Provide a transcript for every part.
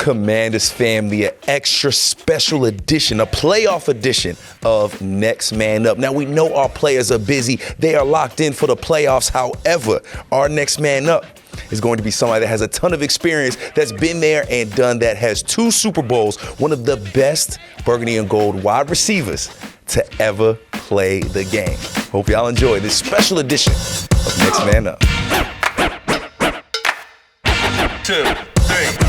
Commanders family, an extra special edition, a playoff edition of Next Man Up. Now, we know our players are busy. They are locked in for the playoffs. However, our Next Man Up is going to be somebody that has a ton of experience, that's been there and done that, has 2 Super Bowls, one of the best burgundy and gold wide receivers to ever play the game. Hope y'all enjoy this special edition of Next Man Up. 2, 3.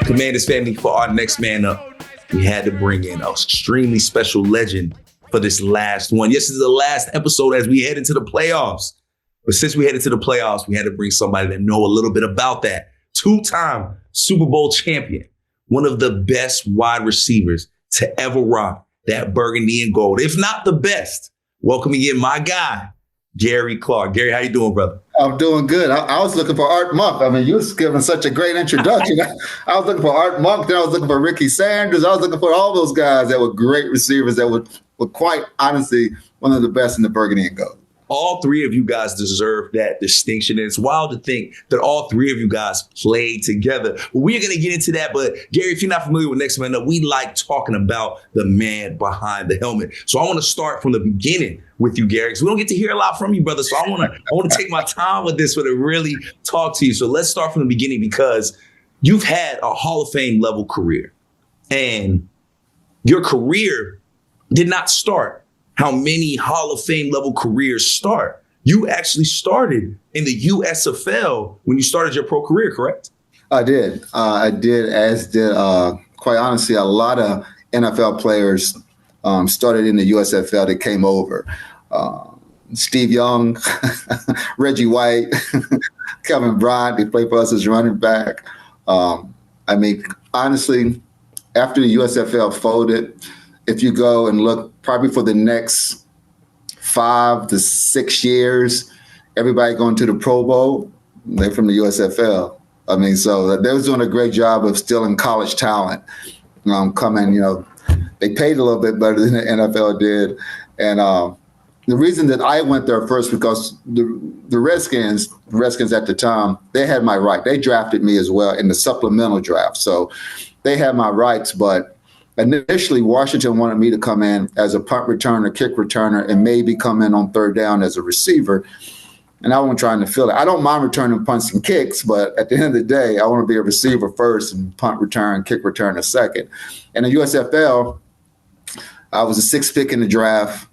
Commanders family, for our Next Man Up, we had to bring in an extremely special legend for this last one. Yes, this is the last episode as we head into the playoffs. But since we headed to the playoffs, we had to bring somebody that know a little bit about that. 2-time Super Bowl champion, one of the best wide receivers to ever rock that burgundy and gold, if not the best. Welcoming in my guy, Gary Clark. Gary, how you doing, brother? I'm doing good. I was looking for Art Monk. I mean, you was giving such a great introduction. I was looking for Art Monk, then I was looking for Ricky Sanders. I was looking for all those guys that were great receivers that were quite honestly one of the best in the burgundy and gold. All 3 of you guys deserve that distinction. And it's wild to think that all 3 of you guys played together. We're going to get into that. But Gary, if you're not familiar with Next Man Up, we like talking about the man behind the helmet. So I want to start from the beginning with you, Gary, because we don't get to hear a lot from you, brother. So I want to take my time with this one to really talk to you. So let's start from the beginning, because you've had a Hall of Fame level career, and your career did not start how many Hall of Fame level careers start. You actually started in the USFL when you started your pro career, correct? I did. As did, quite honestly, a lot of NFL players started in the USFL that came over. Steve Young, Reggie White, Kevin Bryant, they played for us as running back. I mean, honestly, after the USFL folded, if you go and look probably for the next 5 to 6 years, everybody going to the Pro Bowl, they're from the USFL. I mean, so they was doing a great job of stealing college talent. Coming, they paid a little bit better than the NFL did. And the reason that I went there first, because the Redskins at the time, they had my right. They drafted me as well in the supplemental draft. So they had my rights, but initially, Washington wanted me to come in as a punt returner, kick returner, and maybe come in on third down as a receiver. And I wasn't trying to fill it. I don't mind returning punts and kicks, but at the end of the day, I want to be a receiver first and punt return, kick returner second. In the USFL, I was a 6th pick in the draft.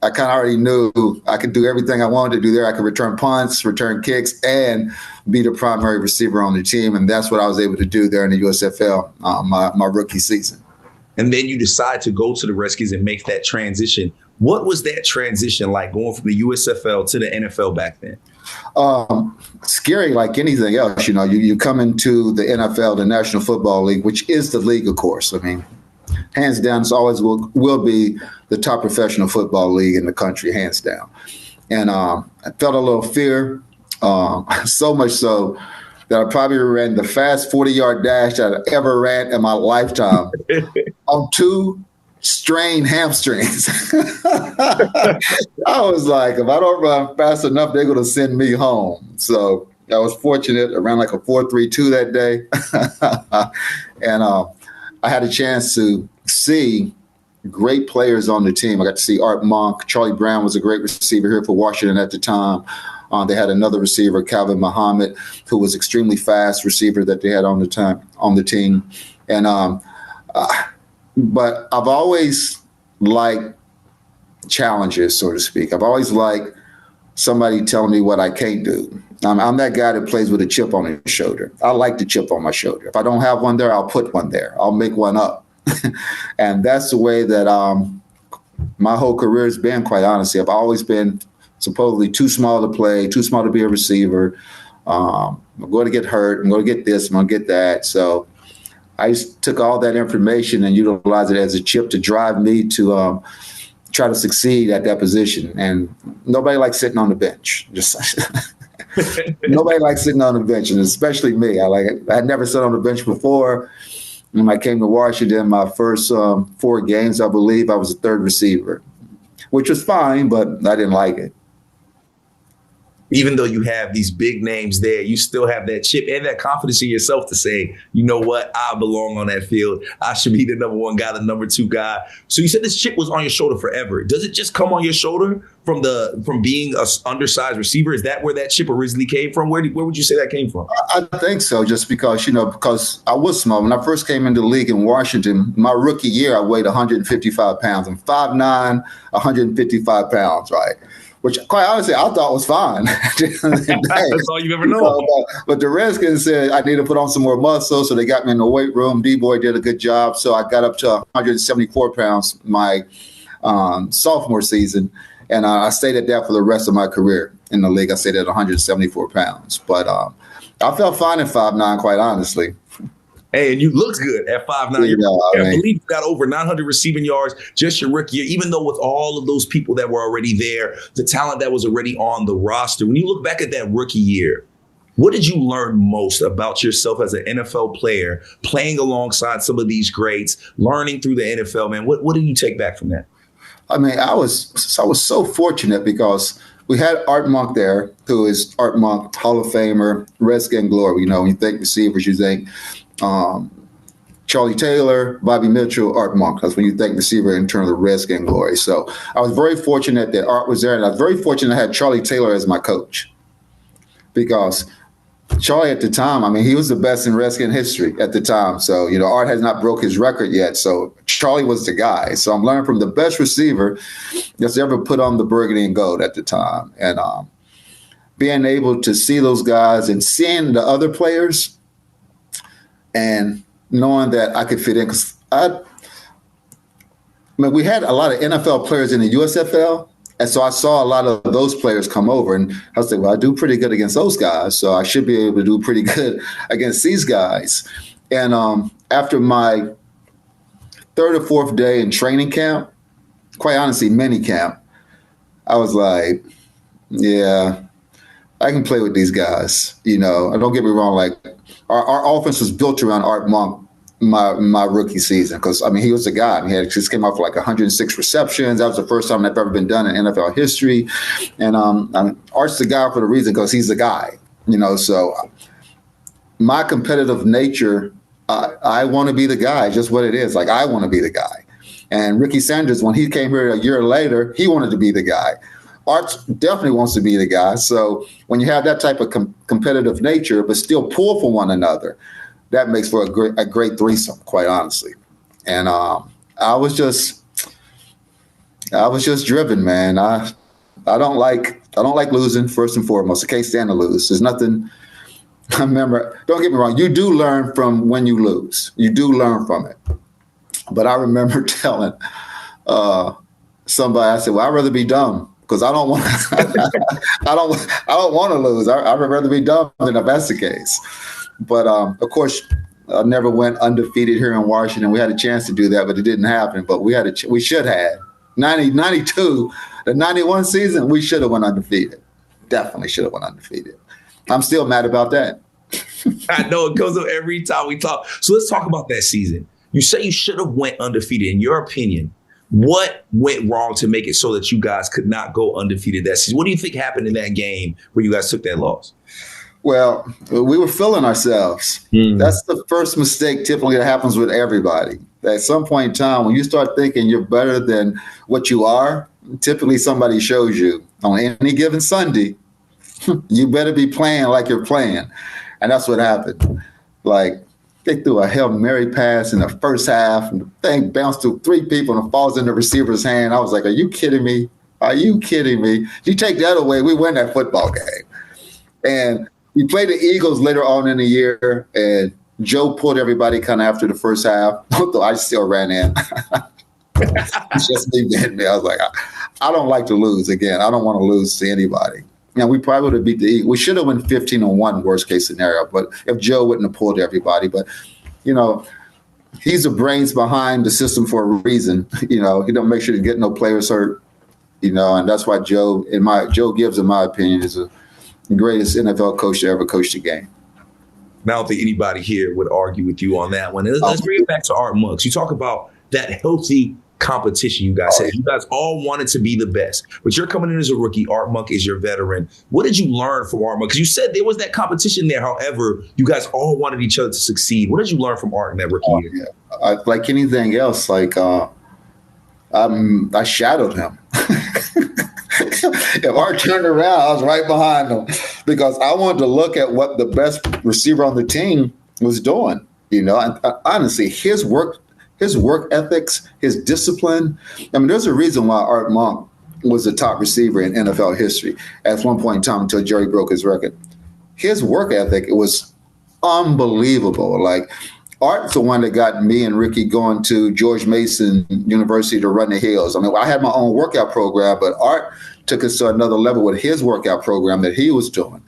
I kind of already knew I could do everything I wanted to do there. I could return punts, return kicks, and be the primary receiver on the team. And that's what I was able to do there in the USFL my rookie season. And then you decide to go to the Redskins and make that transition. What was that transition like, going from the USFL to the NFL back then? Scary like anything else. You come into the NFL, the National Football League, which is the league, of course. I mean, hands down, it's always will be the top professional football league in the country, hands down. And I felt a little fear, so much so that I probably ran the fast 40-yard dash that I ever ran in my lifetime on 2 strained hamstrings. I was like, if I don't run fast enough, they're going to send me home. So I was fortunate. I ran like a 4.32 that day. And I had a chance to see great players on the team. I got to see Art Monk. Charlie Brown was a great receiver here for Washington at the time. They had another receiver, Calvin Muhammad, who was extremely fast receiver that they had on the team. And but I've always liked challenges, so to speak. I've always liked somebody telling me what I can't do. I'm that guy that plays with a chip on his shoulder. I like the chip on my shoulder. If I don't have one there, I'll put one there. I'll make one up. And that's the way that my whole career has been, quite honestly. I've always been supposedly too small to play, too small to be a receiver. I'm going to get hurt. I'm going to get this. I'm going to get that. So I just took all that information and utilized it as a chip to drive me to try to succeed at that position. And nobody likes sitting on the bench. Nobody likes sitting on the bench, and especially me. I had never sat on the bench before. When I came to Washington, my first 4 games, I believe I was a third receiver, which was fine, but I didn't like it. Even though you have these big names there, you still have that chip and that confidence in yourself to say, you know what, I belong on that field. I should be the number one guy, the number two guy. So you said this chip was on your shoulder forever. Does it just come on your shoulder from being an undersized receiver? Is that where that chip originally came from? Where would you say that came from? I think so, just because, because I was small. When I first came into the league in Washington, my rookie year, I weighed 155 pounds. I'm 5'9", 155 pounds, right? Which, quite honestly, I thought was fine. That's all you've ever known. But the Redskins said I need to put on some more muscle, so they got me in the weight room. D-Boy did a good job, so I got up to 174 pounds my sophomore season, and I stayed at that for the rest of my career in the league. I stayed at 174 pounds. But I felt fine at 5'9", quite honestly. Hey, and you looked good at 5'9". I believe you got over 900 receiving yards just your rookie year, even though with all of those people that were already there, the talent that was already on the roster. When you look back at that rookie year, what did you learn most about yourself as an NFL player, playing alongside some of these greats, learning through the NFL, man? What did you take back from that? I mean, I was so fortunate because we had Art Monk there, who is Art Monk, Hall of Famer, Redskin glory. When you think receivers, you think Charlie Taylor, Bobby Mitchell, Art Monk. That's when you think receiver in terms of Redskin glory. So I was very fortunate that Art was there, and I was very fortunate I had Charlie Taylor as my coach, because Charlie at the time, I mean, he was the best in Redskin history at the time. So, Art has not broke his record yet. So Charlie was the guy. So I'm learning from the best receiver that's ever put on the burgundy and gold at the time. And being able to see those guys and seeing the other players and knowing that I could fit in. Because we had a lot of NFL players in the USFL. And so I saw a lot of those players come over, and I was like, well, I do pretty good against those guys, so I should be able to do pretty good against these guys. And after my third or fourth day in training camp, quite honestly, mini camp, I was like, yeah, I can play with these guys. Don't get me wrong, like our offense was built around Art Monk my rookie season, because he was a guy. He just came off like 106 receptions. That was the first time that's ever been done in NFL history. And Art's the guy for the reason, because he's the guy. So my competitive nature, I want to be the guy. Just what it is. Like, I want to be the guy. And Ricky Sanders, when he came here a year later, he wanted to be the guy. Art definitely wants to be the guy. So when you have that type of competitive nature, but still pull for one another, that makes for a great threesome, quite honestly. And I was just driven, man. I don't like losing, first and foremost. I can't stand to lose. There's nothing. I remember, don't get me wrong, you do learn from when you lose. You do learn from it. But I remember telling somebody, I said, well, I'd rather be dumb, because I don't want I don't want to lose. I'd rather be dumb than if that's the case. But, of course, I never went undefeated here in Washington. We had a chance to do that, but it didn't happen. But we should have. 92, the 91 season, we should have went undefeated. Definitely should have went undefeated. I'm still mad about that. I know it goes up every time we talk. So let's talk about that season. You say you should have went undefeated. In your opinion, what went wrong to make it so that you guys could not go undefeated that season? What do you think happened in that game where you guys took that loss? Well, we were feeling ourselves. That's the first mistake typically that happens with everybody. At some point in time, when you start thinking you're better than what you are, typically somebody shows you on any given Sunday, you better be playing like you're playing. And that's what happened. Like, they threw a Hail Mary pass in the first half, and the thing bounced through three people and falls in the receiver's hand. I was like, are you kidding me? Are you kidding me? If you take that away, we win that football game. And we played the Eagles later on in the year, and Joe pulled everybody kind of after the first half, though I still ran in. It's just me being there. I was like, I don't like to lose again. I don't want to lose to anybody. We probably would have beat the Eagles. We should have won 15-1, worst case scenario, but if Joe wouldn't have pulled everybody. But, he's the brains behind the system for a reason. He don't make sure to get no players hurt, and that's why Joe Gibbs, in my opinion, is the greatest NFL coach to ever coach the game. I don't think anybody here would argue with you on that one. Let's bring it back to Art Monk. You talk about that healthy competition you guys had. You guys all wanted to be the best, but you're coming in as a rookie. Art Monk is your veteran. What did you learn from Art Monk? Because you said there was that competition there. However, you guys all wanted each other to succeed. What did you learn from Art in that rookie year? Yeah. Like anything else, like I shadowed him. If Art turned around, I was right behind him because I wanted to look at what the best receiver on the team was doing. And honestly, his work ethics, his discipline. I mean, there's a reason why Art Monk was the top receiver in NFL history at one point in time until Jerry broke his record. His work ethic, it was unbelievable. Like, Art's the one that got me and Ricky going to George Mason University to run the hills. I mean, I had my own workout program, but Art took us to another level with his workout program that he was doing.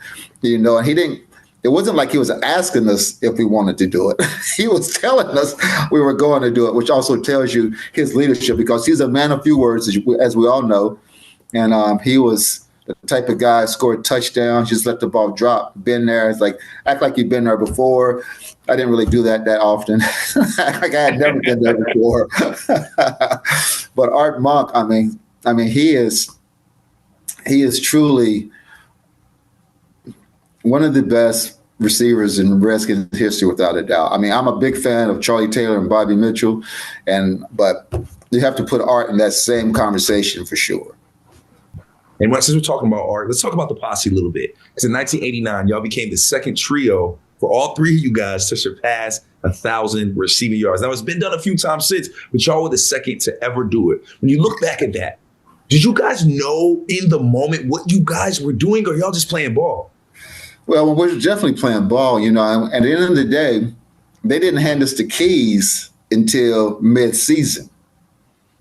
And he didn't. It wasn't like he was asking us if we wanted to do it. He was telling us we were going to do it, which also tells you his leadership because he's a man of few words, as we all know. And he was the type of guy scored touchdowns, just let the ball drop, been there. It's like, act like you've been there before. I didn't really do that often. Like I had never been there before. But Art Monk, I mean, he is truly one of the best receivers in Redskins history, without a doubt. I mean, I'm a big fan of Charlie Taylor and Bobby Mitchell, but you have to put Art in that same conversation for sure. And since we're talking about Art, let's talk about the posse a little bit. Because in 1989, y'all became the second trio for all three of you guys to surpass 1,000 receiving yards. Now, it's been done a few times since, but y'all were the second to ever do it. When you look back at that, did you guys know in the moment what you guys were doing, or y'all just playing ball? Well, we're definitely playing ball, and at the end of the day, they didn't hand us the keys until mid-season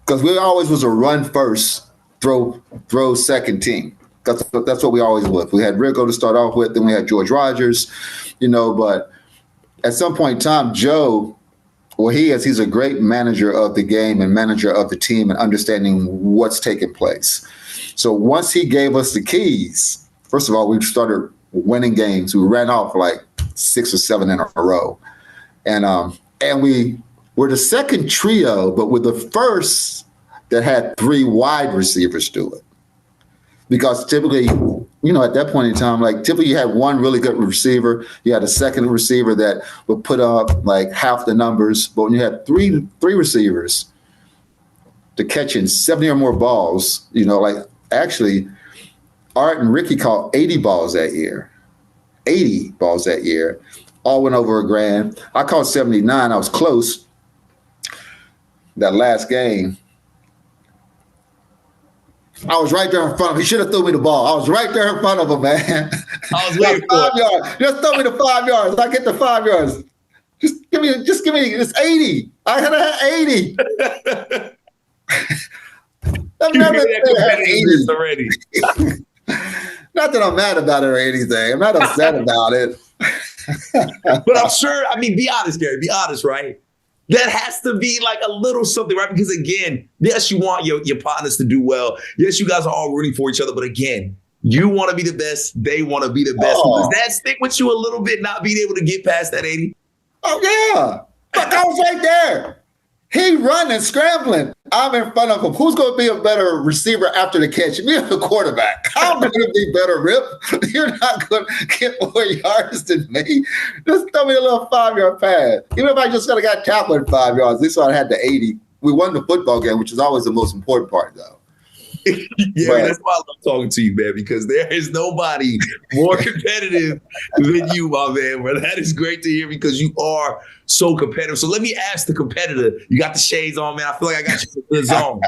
because we always was a run first, throw second team. That's what we always was. We had Rigo to start off with, then we had George Rogers, but at some point in time, Joe, he's a great manager of the game and manager of the team and understanding what's taking place. So once he gave us the keys, first of all, we started winning games. We ran off like 6 or 7 in a row. And we were the second trio, but we're the first that had 3 wide receivers do it. Because typically, at that point in time, like typically you had one really good receiver. You had a second receiver that would put up like half the numbers. But when you had three receivers to catching 70 or more balls, actually Art and Ricky caught 80 balls that year. 80 balls that year. All went over $1,000. I caught 79. I was close that last game. I was right there in front of him. He should have threw me the ball. I was right there in front of him, man. I was waiting for 5 yards. Just throw me the 5 yards. I get the 5 yards. Just give me. It's 80. I had 80. I've never had 80 already. Not that I'm mad about it or anything. I'm not upset about it. But I'm sure. I mean, be honest, Gary. Be honest, right? That has to be like a little something, right? Because again, yes, you want your partners to do well. Yes, you guys are all rooting for each other. But again, you want to be the best. They want to be the best. Does that stick with you a little bit, not being able to get past that 80? Oh, yeah. Look, I was right there. He running, scrambling. I'm in front of him. Who's going to be a better receiver after the catch? Me or the quarterback? I'm going to be better, Rip. You're not going to get more yards than me. Just throw me a little 5-yard pass. Even if I just got tackled at 5 yards, at least I had the 80. We won the football game, which is always the most important part, though. Yeah, that's why I love talking to you, man, because there is nobody more competitive than you, my man. But that is great to hear because you are so competitive. So let me ask the competitor. You got the shades on, man. I feel like I got you in the zone.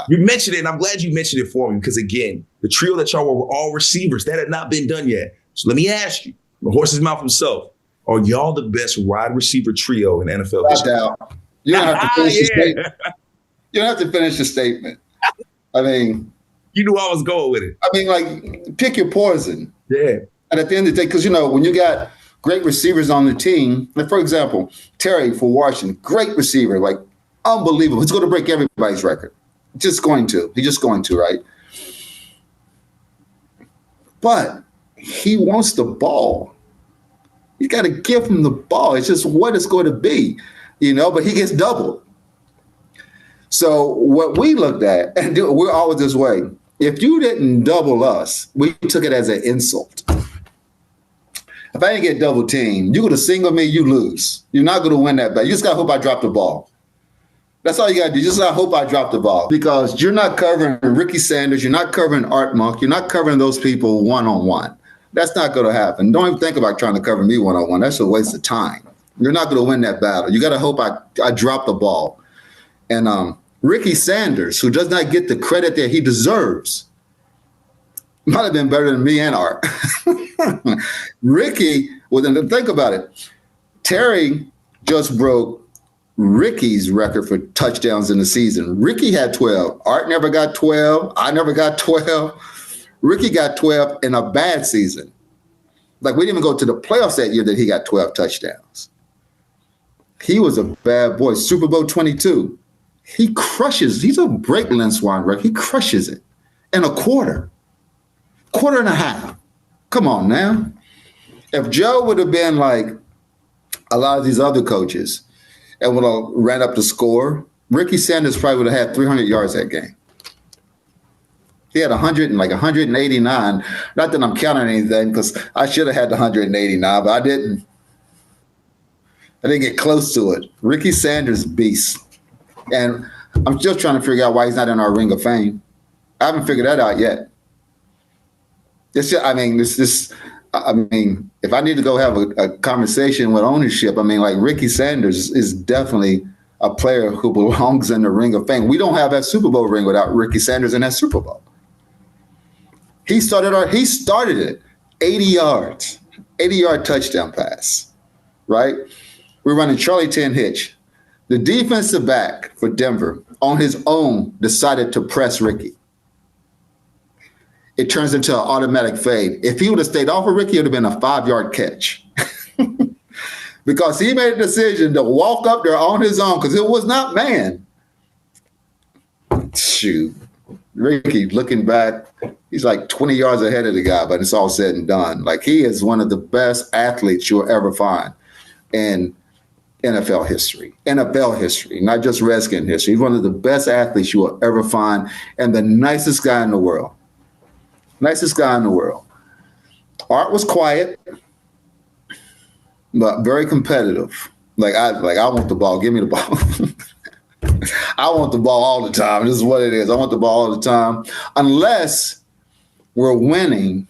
You mentioned it, and I'm glad you mentioned it for me because, again, the trio that y'all were all receivers. That had not been done yet. So let me ask you, the horse's mouth himself, are y'all the best wide receiver trio in NFL history? You don't have to finish the statement. You don't have to finish the statement. I mean, you knew I was going with it. I mean, like, pick your poison. Yeah. And at the end of the day, because, when you got great receivers on the team, like, for example, Terry for Washington, great receiver, like, unbelievable. He's going to break everybody's record. Just going to. He's just going to, right? But he wants the ball. You got to give him the ball. It's just what it's going to be, but he gets doubled. So what we looked at, and we're always this way, if you didn't double us, we took it as an insult. If I didn't get double teamed, you would have singled me, you lose. You're not going to win that bet. You just got to hope I drop the ball. That's all you got to do. Just hope I drop the ball. Because you're not covering Ricky Sanders. You're not covering Art Monk. You're not covering those people one-on-one. That's not going to happen. Don't even think about trying to cover me one-on-one. That's a waste of time. You're not going to win that battle. You got to hope I drop the ball. And Ricky Sanders, who does not get the credit that he deserves, might have been better than me and Art. Ricky, well, then think about it. Terry just broke Ricky's record for touchdowns in the season. Ricky had 12. Art never got 12. I never got 12. Ricky got 12 in a bad season. Like, we didn't even go to the playoffs that year that he got 12 touchdowns. He was a bad boy. Super Bowl 22. He crushes. He's a break lens wine, right? He crushes it in a quarter and a half. Come on now. If Joe would have been like a lot of these other coaches and would have ran up the score, Ricky Sanders probably would have had 300 yards that game. He had 189. Not that I'm counting anything, because I should have had the 189, but I didn't. I didn't get close to it. Ricky Sanders, beast. And I'm still trying to figure out why he's not in our Ring of Fame. I haven't figured that out yet. It's just, if I need to go have a conversation with ownership, like Ricky Sanders is definitely a player who belongs in the Ring of Fame. We don't have that Super Bowl ring without Ricky Sanders in that Super Bowl. He started it 80 yards, 80-yard touchdown pass, right? We're running Charlie Tin Hitch. The defensive back for Denver on his own decided to press Ricky. It turns into an automatic fade. If he would have stayed off of Ricky, it would have been a 5-yard catch. Because he made a decision to walk up there on his own, because it was not man. Shoot. Ricky, looking back, he's like 20 yards ahead of the guy, but it's all said and done. Like, he is one of the best athletes you'll ever find in NFL history, not just Redskin history. He's one of the best athletes you will ever find, and the nicest guy in the world. Nicest guy in the world. Art was quiet, but very competitive. Like I want the ball. Give me the ball. I want the ball all the time. This is what it is. I want the ball all the time, unless we're winning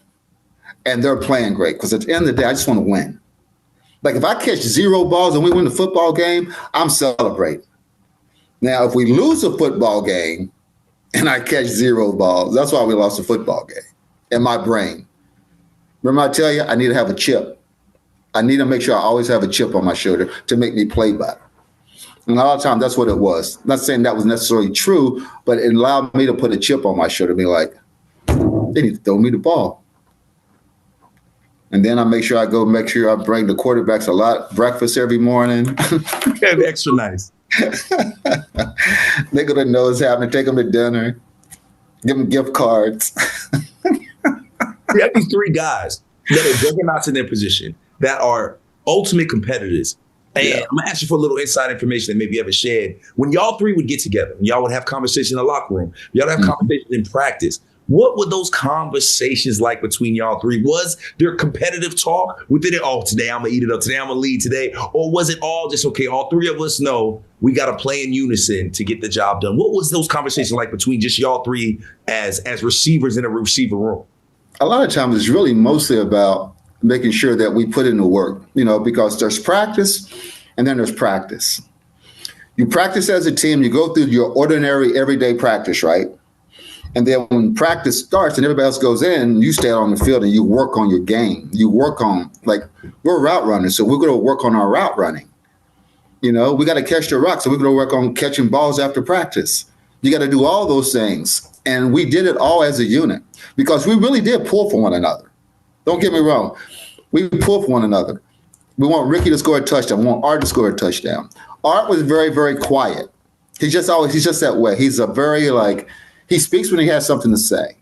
and they're playing great. Because at the end of the day, I just want to win. Like, if I catch 0 balls and we win the football game, I'm celebrating. Now, if we lose a football game and I catch 0 balls, that's why we lost the football game. In my brain. Remember, I tell you, I need to have a chip. I need to make sure I always have a chip on my shoulder to make me play better. And a lot of times, that's what it was. I'm not saying that was necessarily true, but it allowed me to put a chip on my shoulder and be like, they need to throw me the ball. And then I make sure I bring the quarterbacks a lot breakfast every morning. Extra nice. They're going to know what's happening. Take them to dinner. Give them gift cards. We have these 3 guys that are juggernauts in their position, that are ultimate competitors. And I'm going to ask you for a little inside information that maybe you ever shared. When y'all 3 would get together, and y'all would have conversations in the locker room, y'all would have conversations in practice, what were those conversations like between y'all 3? Was there competitive talk within it? Oh, today I'm going to eat it up. Today I'm going to lead today. Or was it all just, okay, all 3 of us know we got to play in unison to get the job done? What was those conversations like between just y'all 3 as receivers in a receiver room? A lot of times it's really mostly about making sure that we put in the work, because there's practice and then there's practice. You practice as a team, you go through your ordinary everyday practice, right? And then when practice starts and everybody else goes in, you stay out on the field and you work on your game. You work on, like, we're route runners, so we're going to work on our route running. We got to catch the rock, so we're going to work on catching balls after practice. You got to do all those things. And we did it all as a unit because we really did pull for one another. Don't get me wrong. We pull for one another. We want Ricky to score a touchdown. We want Art to score a touchdown. Art was very, very quiet. He's just that way. He's a very, he speaks when he has something to say.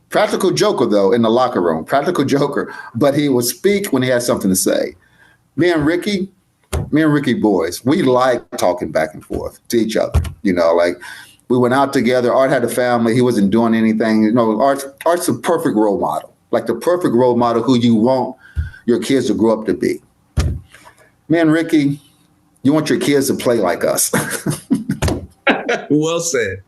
Practical joker, though, in the locker room. Practical joker. But he would speak when he had something to say. Me and Ricky, Me and Ricky boys, we like talking back and forth to each other. Like we went out together. Art had a family. He wasn't doing anything. Art's the perfect role model, like the perfect role model who you want your kids to grow up to be. Me and Ricky, you want your kids to play like us. Well said.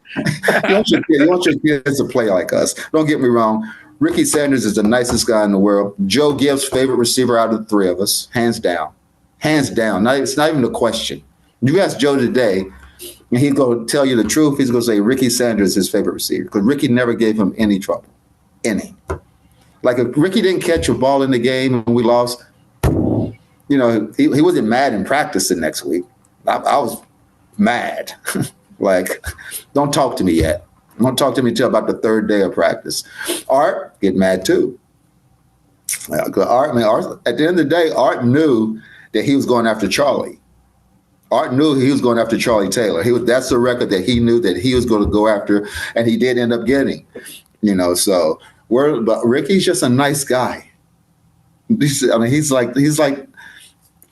You want your kids to play like us. Don't get me wrong. Ricky Sanders is the nicest guy in the world. Joe Gibbs' favorite receiver out of the three of us, hands down. Hands down. It's not even a question. You ask Joe today, and he's going to tell you the truth. He's going to say Ricky Sanders is his favorite receiver because Ricky never gave him any trouble. Any. Like if Ricky didn't catch a ball in the game and we lost, he wasn't mad in practice the next week. I was mad. Like, don't talk to me yet. Don't talk to me until about the third day of practice. Art, get mad too. Art, at the end of the day, Art knew that he was going after Charlie. Art knew he was going after Charlie Taylor. That's the record that he knew that he was going to go after, and he did end up getting. But Ricky's just a nice guy.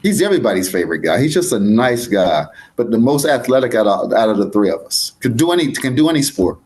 He's everybody's favorite guy. He's just a nice guy, but the most athletic out of the three of us. Can do any sport.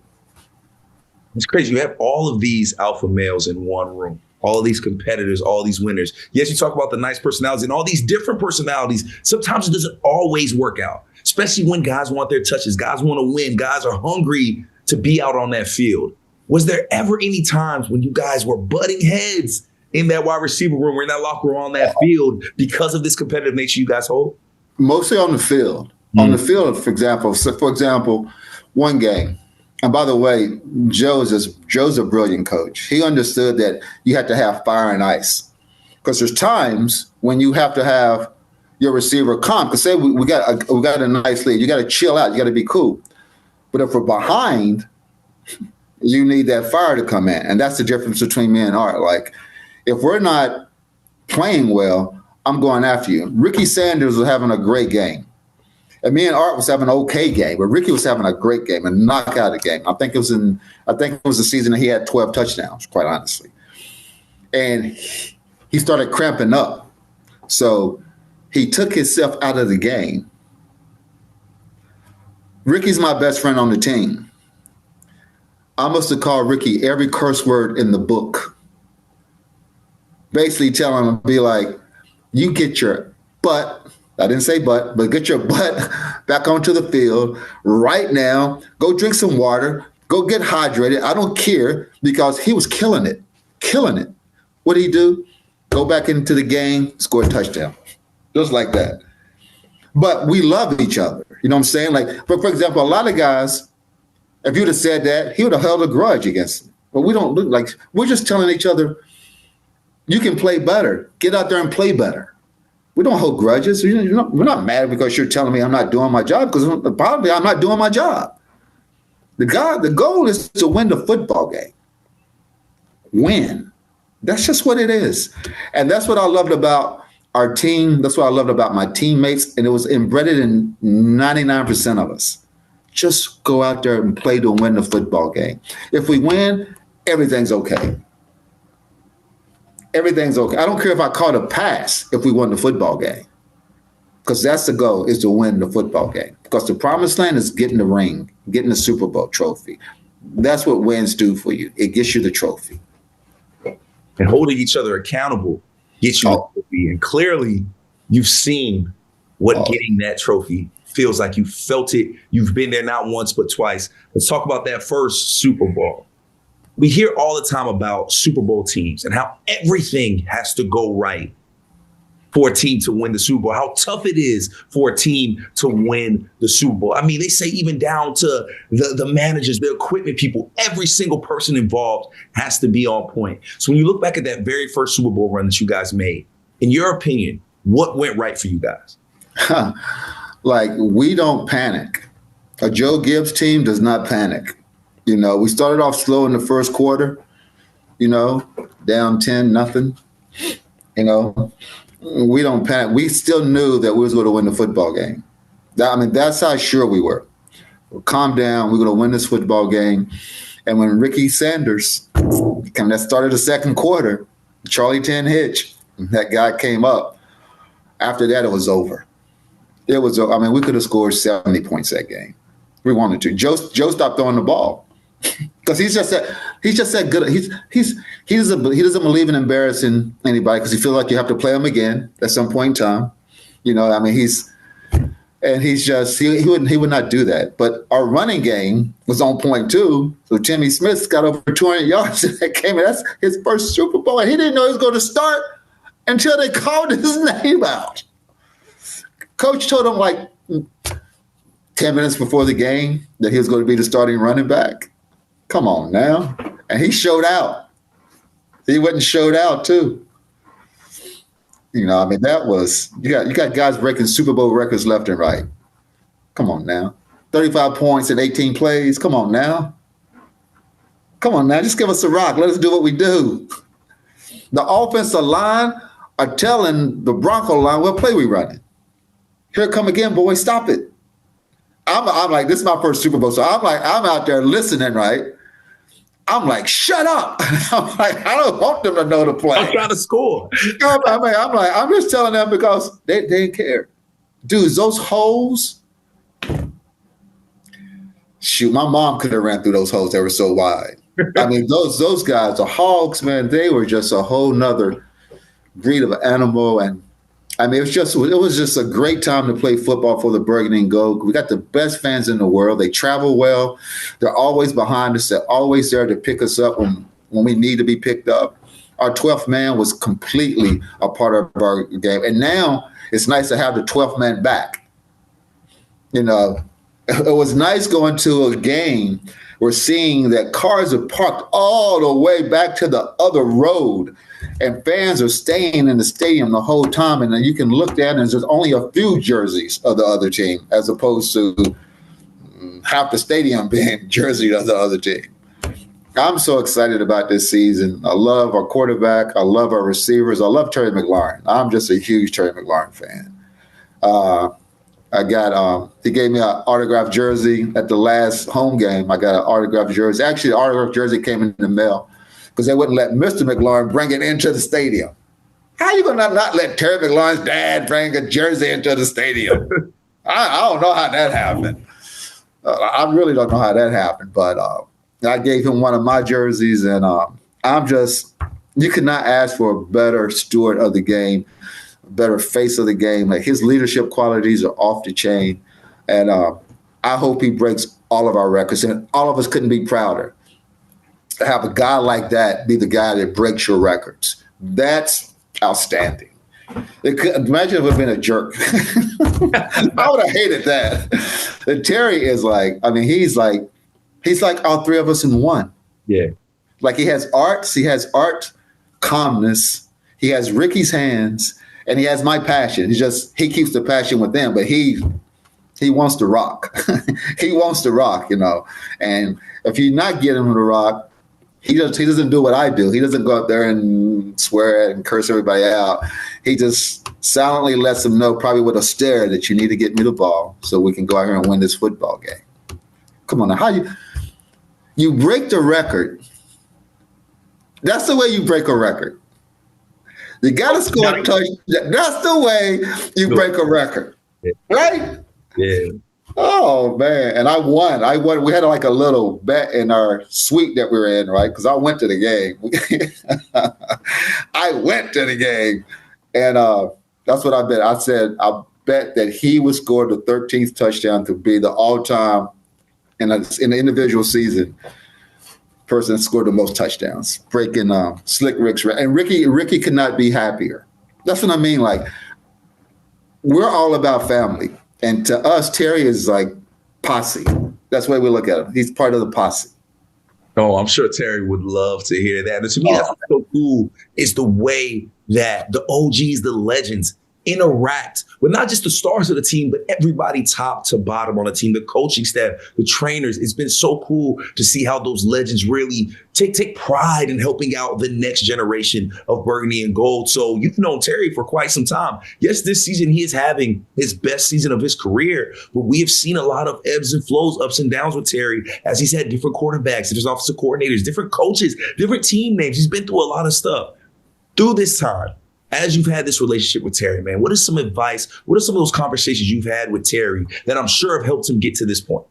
It's crazy. You have all of these alpha males in one room. All of these competitors, all these winners. Yes, you talk about the nice personalities and all these different personalities. Sometimes it doesn't always work out, especially when guys want their touches. Guys want to win. Guys are hungry to be out on that field. Was there ever any times when you guys were butting heads in that wide receiver room or in that locker room on that field because of this competitive nature you guys hold? Mostly on the field. Mm-hmm. On the field, for example, one game. And by the way, Joe's a brilliant coach. He understood that you had to have fire and ice because there's times when you have to have your receiver calm. Because say we got a nice lead, you got to chill out, you got to be cool. But if we're behind, you need that fire to come in, and that's the difference between me and Art. Like if we're not playing well, I'm going after you. Ricky Sanders was having a great game. And me and Art was having an okay game, but Ricky was having a great game, a knockout game. I think it was the season that he had 12 touchdowns, quite honestly. And he started cramping up. So he took himself out of the game. Ricky's my best friend on the team. I must have called Ricky every curse word in the book. Basically telling him, be like, you get your butt. I didn't say but get your butt back onto the field right now. Go drink some water. Go get hydrated. I don't care because he was killing it. What did he do? Go back into the game, score a touchdown. Just like that. But we love each other. You know what I'm saying? Like, for example, a lot of guys, if you'd have said that, he would have held a grudge against him. But we don't look like, we're just telling each other, you can play better. Get out there and play better. We don't hold grudges. We're not mad because you're telling me I'm not doing my job, because probably I'm not doing my job. The goal is to win the football game. Win. That's just what it is. And that's what I loved about our team. That's what I loved about my teammates. And it was embedded in 99% of us. Just go out there and play to win the football game. If we win, everything's okay. Everything's okay. I don't care if I caught a pass if we won the football game, because that's the goal, is to win the football game. Because the promised land is getting the ring, getting the Super Bowl trophy. That's what wins do for you. It gets you the trophy. And holding each other accountable gets you the trophy. And clearly, you've seen what getting that trophy feels like. You felt it. You've been there not once, but twice. Let's talk about that first Super Bowl. We hear all the time about Super Bowl teams and how everything has to go right for a team to win the Super Bowl, how tough it is for a team to win the Super Bowl. I mean, they say even down to the managers, the equipment people, every single person involved has to be on point. So when you look back at that very first Super Bowl run that you guys made, in your opinion, what went right for you guys? Like, we don't panic. A Joe Gibbs team does not panic. You know, we started off slow in the first quarter, down 10-0. We don't panic. We still knew that we was going to win the football game. That's how sure we were. Calm down. We're going to win this football game. And when Ricky Sanders, that started the second quarter, Charlie 10 hitch, that guy came up. After that, it was over. we could have scored 70 points that game. We wanted to. Joe stopped throwing the ball because he's just that good. He doesn't believe in embarrassing anybody because he feels like you have to play him again at some point in time. He would not do that. But our running game was on point too. So Timmy Smith's got over 200 yards in that game, and that's his first Super Bowl. And he didn't know he was going to start until they called his name out. Coach told him like 10 minutes before the game that he was going to be the starting running back. Come on now. And he showed out. He went and showed out too. That was you got guys breaking Super Bowl records left and right. Come on now. 35 points in 18 plays. Come on now. Just give us a rock. Let us do what we do. The offensive line are telling the Bronco line what play we running. Here it come again, boy. Stop it. I'm like, this is my first Super Bowl. So I'm out there listening, right? I'm like, shut up. I'm like, I don't want them to know the play. I'm trying to score. I'm just telling them because they didn't care. Dudes, those holes. Shoot, my mom could have ran through those holes. They were so wide. Those guys, the Hogs, man, they were just a whole nother breed of animal. And it was just a great time to play football for the Burgundy and Gold. We got the best fans in the world. They travel well. They're always behind us. They're always there to pick us up when we need to be picked up. Our 12th man was completely a part of our game. And now it's nice to have the 12th man back. It was nice going to a game. We're seeing that cars are parked all the way back to the other road. And fans are staying in the stadium the whole time. And then you can look down and there's only a few jerseys of the other team as opposed to half the stadium being jerseyed of the other team. I'm so excited about this season. I love our quarterback. I love our receivers. I love Terry McLaurin. I'm just a huge Terry McLaurin fan. He gave me an autographed jersey at the last home game. I got an autographed jersey. Actually, the autographed jersey came in the mail because they wouldn't let Mr. McLaurin bring it into the stadium. How are you going to not let Terry McLaurin's dad bring a jersey into the stadium? I don't know how that happened. I really don't know how that happened. But I gave him one of my jerseys, and you could not ask for a better steward of the game, better face of the game. Like, his leadership qualities are off the chain. And I hope he breaks all of our records. And all of us couldn't be prouder to have a guy like that be the guy that breaks your records. That's outstanding. Imagine if it had been a jerk. I would have hated that. And Terry is he's like all three of us in one. Yeah. Like, he has art, calmness. He has Ricky's hands, and he has my passion. He keeps the passion with them, but he wants to rock. He wants to rock, And if you're not getting him to rock, he doesn't do what I do. He doesn't go out there and swear and curse everybody out. He just silently lets them know, probably with a stare, that you need to get me the ball so we can go out here and win this football game. Come on now. How you break the record? That's the way you break a record. You got to score a touchdown. That's the way you break a record. Right? Yeah. Oh, man. And I won. We had like a little bet in our suite that we were in, right? Because I went to the game. I went to the game. And that's what I bet. I said I bet that he would score the 13th touchdown to be the all-time in the individual season person that scored the most touchdowns, breaking Slick Rick's record. And Ricky could not be happier. That's what I mean. Like, we're all about family. And to us, Terry is like posse. That's the way we look at him. He's part of the posse. Oh, I'm sure Terry would love to hear that. And to me, that's what's so cool is the way that the OGs, the legends, interact with not just the stars of the team, but everybody top to bottom on the team, the coaching staff, the trainers. It's been so cool to see how those legends really take pride in helping out the next generation of Burgundy and Gold. So you've known Terry for quite some time. Yes, this season he is having his best season of his career, but we have seen a lot of ebbs and flows, ups and downs with Terry as he's had different quarterbacks, different offensive coordinators, different coaches, different team names. He's been through a lot of stuff. Through this time, As you've had this relationship with Terry, man, what is some advice? What are some of those conversations you've had with Terry that I'm sure have helped him get to this point?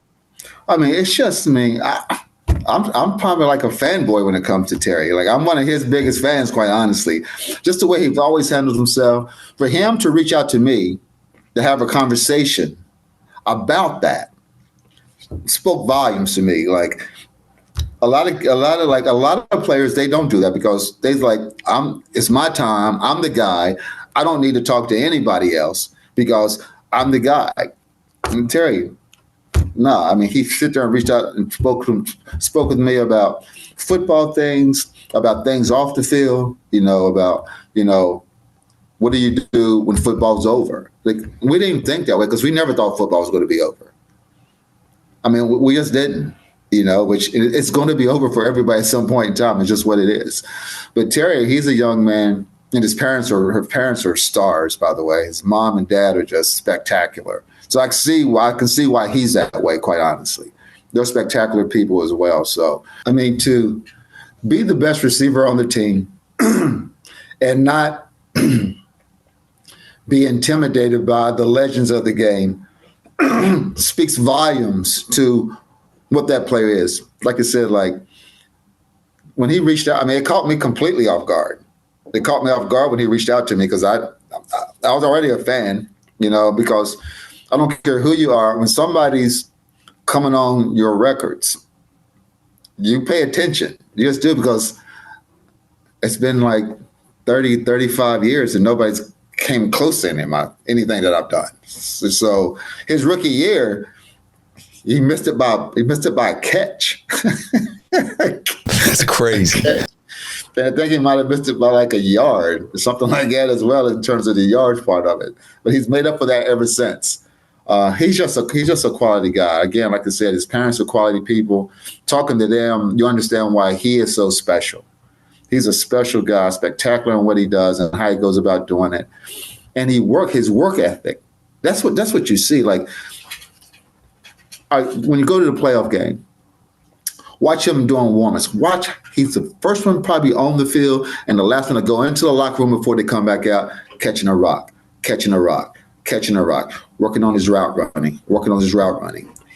I mean, it's just, I'm probably like a fanboy when it comes to Terry. Like, I'm one of his biggest fans, quite honestly. Just the way he's always handled himself. For him to reach out to me to have a conversation about that spoke volumes to me. Like, a lot of players, they don't do that because they're like, it's my time. I'm the guy. I don't need to talk to anybody else because I'm the guy. And Terry, no, I mean, he sit there and reached out and spoke with me about football things, about things off the field, about, what do you do when football's over? Like, we didn't think that way because we never thought football was going to be over. I mean, we just didn't, which it's going to be over for everybody at some point in time. It's just what it is. But Terry, he's a young man, and her parents are stars, by the way. His mom and dad are just spectacular. So I can see why he's that way, quite honestly. They're spectacular people as well. So, I mean, to be the best receiver on the team and not be intimidated by the legends of the game speaks volumes to what that player is. Like I said, like when he reached out, I mean, it caught me completely off guard. It caught me off guard when he reached out to me because I was already a fan, because I don't care who you are. When somebody's coming on your records, you pay attention. You just do, because it's been like 30, 35 years and nobody's came close to anything that I've done. So his rookie year, he missed it by a catch. That's crazy. And I think he might have missed it by like a yard or something like that as well in terms of the yards part of it. But he's made up for that ever since. He's just a quality guy. Again, like I said, his parents are quality people. Talking to them, you understand why he is so special. He's a special guy, spectacular in what he does and how he goes about doing it. And his work ethic. That's what you see. Like, when you go to the playoff game, watch him doing warm-ups. He's the first one probably on the field and the last one to go into the locker room before they come back out, catching a rock, working on his route running.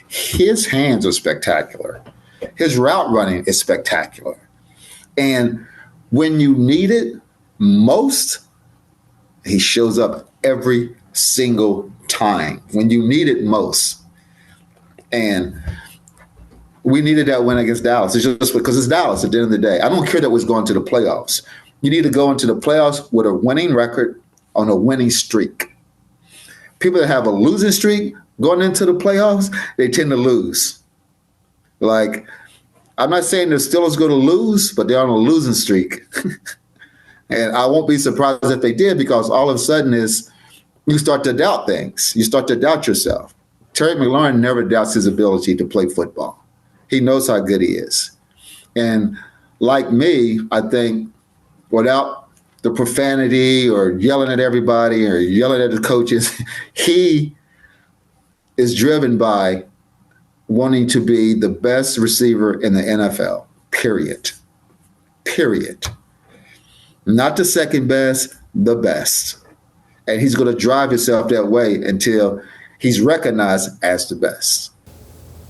His hands are spectacular. His route running is spectacular. And when you need it most, he shows up every single time when you need it most. And we needed that win against Dallas. It's just because it's Dallas at the end of the day. I don't care that we're going to the playoffs. You need to go into the playoffs with a winning record on a winning streak. People that have a losing streak going into the playoffs, they tend to lose. Like, I'm not saying the Steelers going to lose, but they're on a losing streak. And I won't be surprised if they did, because all of a sudden you start to doubt things. You start to doubt yourself. Terry McLaurin never doubts his ability to play football. He knows how good he is. And like me, I think without the profanity or yelling at everybody or yelling at the coaches, he is driven by wanting to be the best receiver in the NFL, period. Not the second best, the best. And he's going to drive himself that way until he's recognized as the best.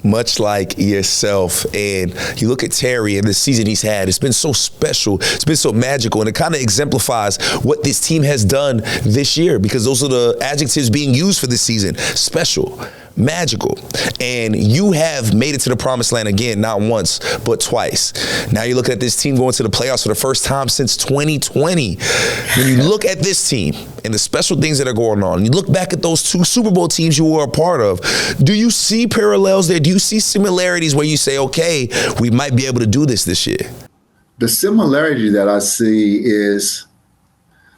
Much like yourself. And you look at Terry and the season he's had, it's been so special. It's been so magical. And it kind of exemplifies what this team has done this year, because those are the adjectives being used for this season. Special, magical. And you have made it to the promised land again, not once, but twice. Now you're looking at this team going to the playoffs for the first time since 2020. When you look at this team and the special things that are going on, and you look back at those two Super Bowl teams you were a part of, do you see parallels there? Do you see similarities where you say, okay, we might be able to do this year? The similarity that I see is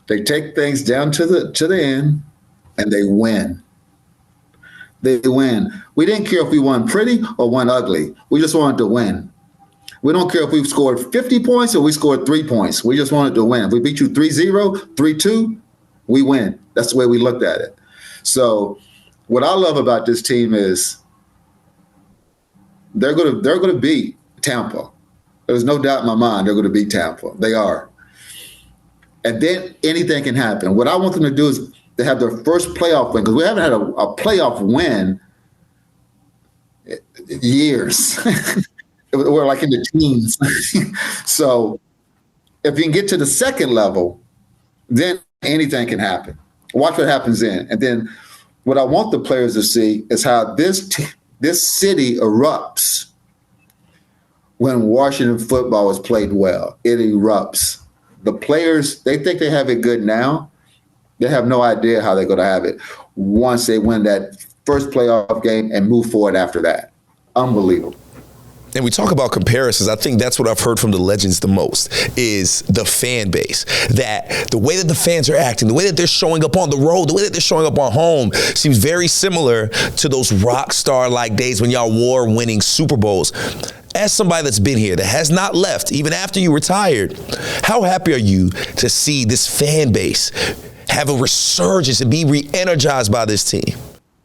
they take things down to the end and they win. They win. We didn't care if we won pretty or won ugly. We just wanted to win. We don't care if we scored 50 points or we scored 3 points. We just wanted to win. If we beat you 3-0, 3-2, we win. That's the way we looked at it. So what I love about this team is they're going to beat Tampa. There's no doubt in my mind they're going to beat Tampa. They are. And then anything can happen. What I want them to do is to have their first playoff win, because we haven't had a playoff win in years. We're like in the teens. So if you can get to the second level, then anything can happen. Watch what happens then. And then what I want the players to see is how this city erupts when Washington football is played well. It erupts. The players, they think they have it good now. They have no idea how they're going to have it once they win that first playoff game and move forward after that. Unbelievable. And we talk about comparisons. I think that's what I've heard from the legends the most is the fan base. That the way that the fans are acting, the way that they're showing up on the road, the way that they're showing up on home seems very similar to those rock star-like days when y'all were winning Super Bowls. As somebody that's been here, that has not left, even after you retired, how happy are you to see this fan base have a resurgence and be re-energized by this team?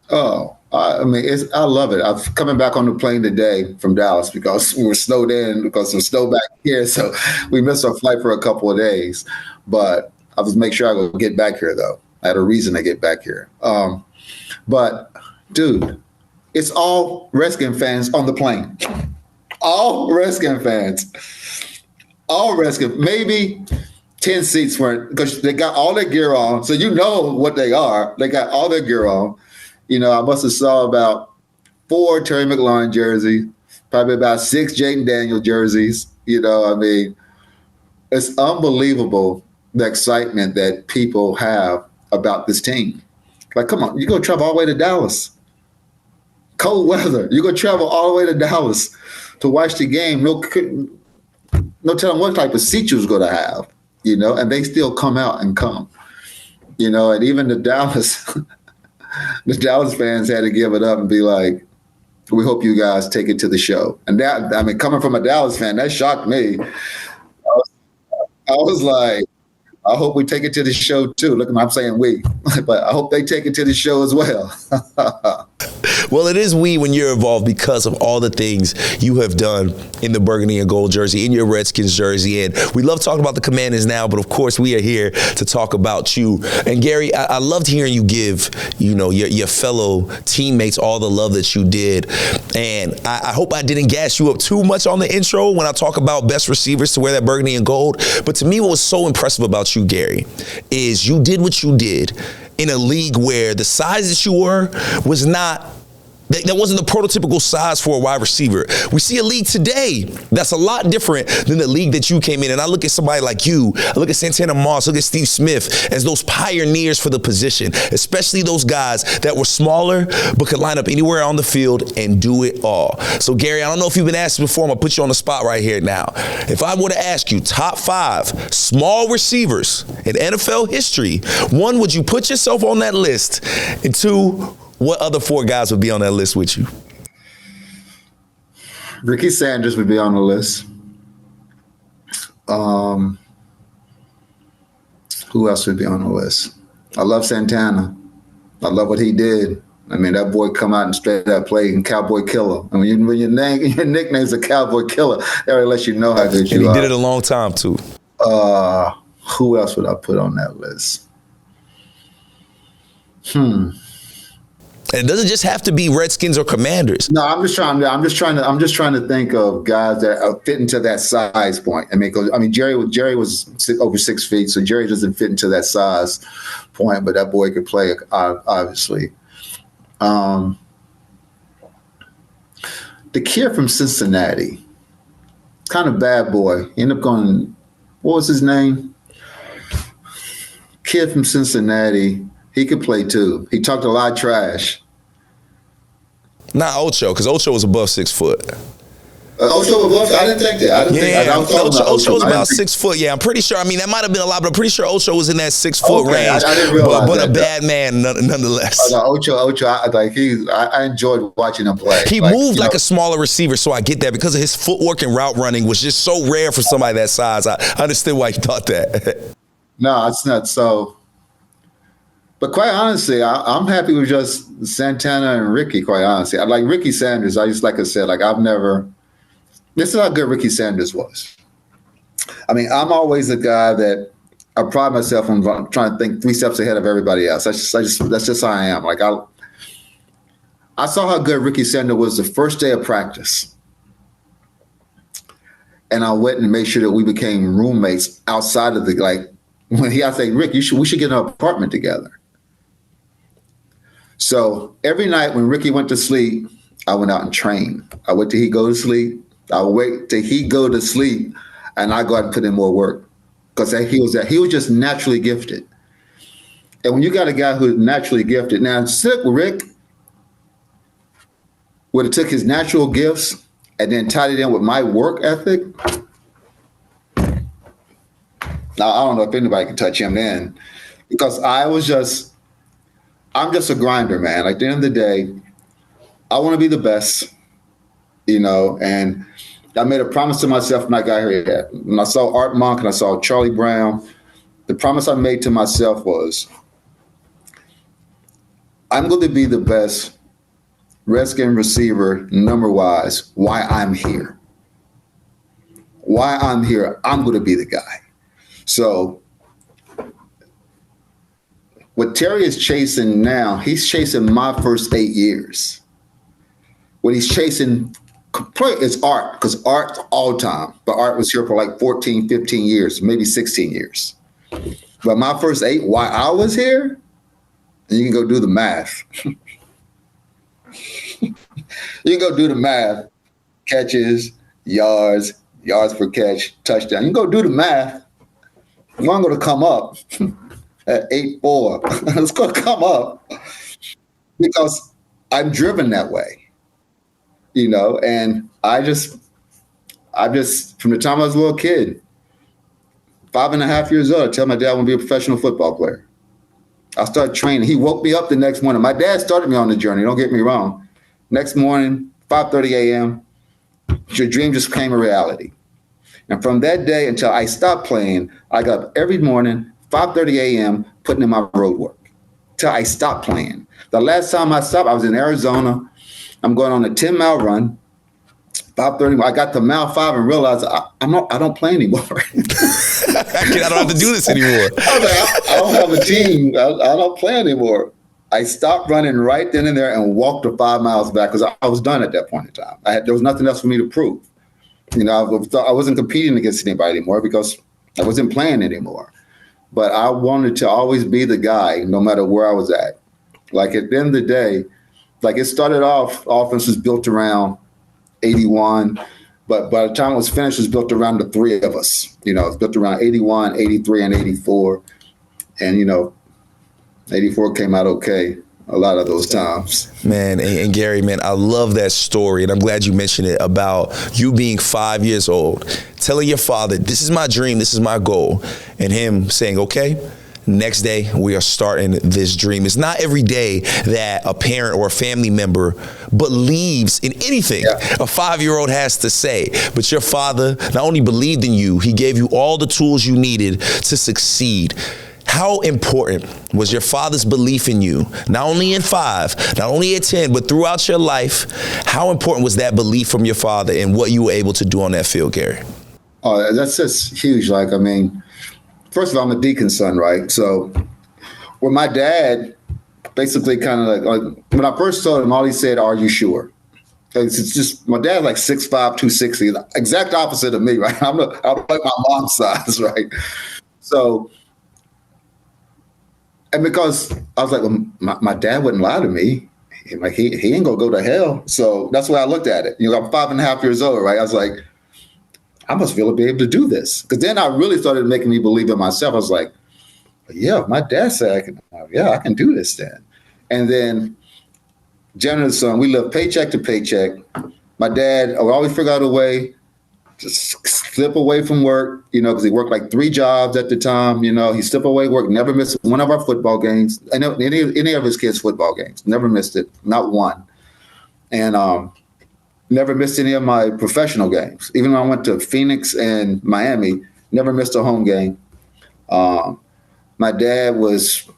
Oh, I mean, I love it. I'm coming back on the plane today from Dallas because we were snowed in because of snow back here. So we missed our flight for a couple of days. But I was make sure I would get back here, though. I had a reason to get back here. But, dude, it's all Redskin fans on the plane. All Redskin fans. All Redskin. Maybe 10 seats weren't, because they got all their gear on. So you know what they are. They got all their gear on. You know, I must have saw about 4 Terry McLaurin jerseys, probably about 6 Jaden Daniel jerseys. You know, I mean, it's unbelievable the excitement that people have about this team. Like, come on, you go travel all the way to Dallas. Cold weather. You go travel all the way to Dallas to watch the game. No telling what type of seat you was going to have, you know, and they still come out and come. You know, and even the Dallas fans had to give it up and be like, we hope you guys take it to the show. And that, I mean, coming from a Dallas fan, that shocked me. I was like, I hope we take it to the show too. Look, I'm saying we, but I hope they take it to the show as well. Well, it is we when you're involved because of all the things you have done in the burgundy and gold jersey, in your Redskins jersey. And we love talking about the Commanders now, but of course we are here to talk about you. And Gary, I loved hearing you give, you know, your fellow teammates all the love that you did. And I hope I didn't gas you up too much on the intro when I talk about best receivers to wear that burgundy and gold. But to me, what was so impressive about you, Gary, is you did what you did in a league where the size that you were was not, that wasn't the prototypical size for a wide receiver. We see a league today that's a lot different than the league that you came in. And I look at somebody like you, I look at Santana Moss, look at Steve Smith as those pioneers for the position, especially those guys that were smaller but could line up anywhere on the field and do it all. So, Gary, I don't know if you've been asked before. I'm going to put you on the spot right here now. If I were to ask you top 5 small receivers in NFL history, 1, would you put yourself on that list? And 2, what other 4 guys would be on that list with you? Ricky Sanders would be on the list. Who else would be on the list? I love Santana. I love what he did. I mean, that boy come out and straight up play and Cowboy Killer. I mean, when your nickname's a Cowboy Killer, that really lets you know how good you are. And he did it a long time, too. Who else would I put on that list? And it doesn't just have to be Redskins or Commanders. No, I'm just trying to think of guys that fit into that size point. I mean, Jerry was over 6 feet, so Jerry doesn't fit into that size point. But that boy could play, obviously. The kid from Cincinnati, kind of bad boy. He ended up going. What was his name? Kid from Cincinnati. He could play too. He talked a lot of trash. Not Ocho, because Ocho was above 6 foot. Ocho was above? I didn't think that. Ocho was about 6 foot. Yeah, I'm pretty sure. I mean, that might have been a lot, but I'm pretty sure Ocho was in that 6 foot range. I didn't realize but that. A bad man nonetheless. Ocho, I enjoyed watching him play. He moved like a smaller receiver, so I get that because of his footwork and route running was just so rare for somebody that size. I understood why you thought that. No, it's not so. But quite honestly, I'm happy with just Santana and Ricky, quite honestly. I like Ricky Sanders. Like I said, this is how good Ricky Sanders was. I mean, I'm always a guy that I pride myself on trying to think 3 steps ahead of everybody else. That's just how I am. Like I saw how good Ricky Sender was the first day of practice. And I went and made sure that we became roommates outside of I say, Rick, we should get an apartment together. So every night when Ricky went to sleep, I went out and trained. I wait till he go to sleep. I would wait till he go to sleep, and I go out and put in more work because he was just naturally gifted. And when you got a guy who's naturally gifted, now Rick would have took his natural gifts and then tied it in with my work ethic. Now I don't know if anybody can touch him then, because I'm just a grinder, man. Like, at the end of the day, I want to be the best, and I made a promise to myself when I got here. When I saw Art Monk and I saw Charlie Brown, the promise I made to myself was, I'm going to be the best Redskin receiver number-wise. Why I'm here. I'm going to be the guy. So what Terry is chasing now, he's chasing my first 8 years. What he's chasing is Art, because Art's all time. But Art was here for like 14, 15 years, maybe 16 years. But my first 8, why I was here, you can go do the math. You can go do the math. Catches, yards per catch, touchdown. You can go do the math. I'm going to come up at 8.4. It's going to come up because I'm driven that way. And I just from the time I was a little kid, 5.5 years old, I tell my dad I want to be a professional football player. I started training. He woke me up the next morning. My dad started me on the journey. Don't get me wrong. Next morning, 5:30 a.m., your dream just became a reality. And from that day until I stopped playing, I got up every morning, 5:30 a.m., putting in my road work till I stopped playing. The last time I stopped, I was in Arizona. I'm going on a 10-mile run. 5:30. I got to mile 5 and realized I don't play anymore. I don't have to do this anymore. I don't have a team. I don't play anymore. I stopped running right then and there and walked the 5 miles back because I was done at that point in time. There was nothing else for me to prove. I wasn't competing against anybody anymore because I wasn't playing anymore. But I wanted to always be the guy, no matter where I was at. Like, at the end of the day, like, it started off, offense was built around 81, but by the time it was finished, it was built around the 3 of us. It was built around 81, 83, and 84. And, 84 came out okay a lot of those times. Man, and Gary, man, I love that story, and I'm glad you mentioned it about you being 5 years old, telling your father, this is my dream, this is my goal, and him saying, okay, next day we are starting this dream. It's not every day that a parent or a family member believes in anything a 5-year-old has to say. But your father not only believed in you, he gave you all the tools you needed to succeed. How important was your father's belief in you, not only in 5, not only at 10, but throughout your life? How important was that belief from your father and what you were able to do on that field, Gary? Oh, that's just huge. Like, I mean, first of all, I'm a deacon's son, right? So when my dad basically kind of like when I first saw him, all he said, are you sure? It's just, my dad's like 6'5", 260, exact opposite of me, right? I'm like my mom's size, right? So, and because I was like, well, my dad wouldn't lie to me. Like, he ain't gonna go to hell. So that's the way I looked at it. I'm 5.5 years old, right? I was like, I must really be able to do this. Because then I really started making me believe in myself. I was like, yeah, my dad said I can do this then. And then Jenna's son, we lived paycheck to paycheck. My dad would always figure out a way to slip away from work, because he worked like 3 jobs at the time. He slipped away work, never missed one of our football games, any of his kids' football games, never missed it, not one. And never missed any of my professional games. Even when I went to Phoenix and Miami, never missed a home game. My dad was,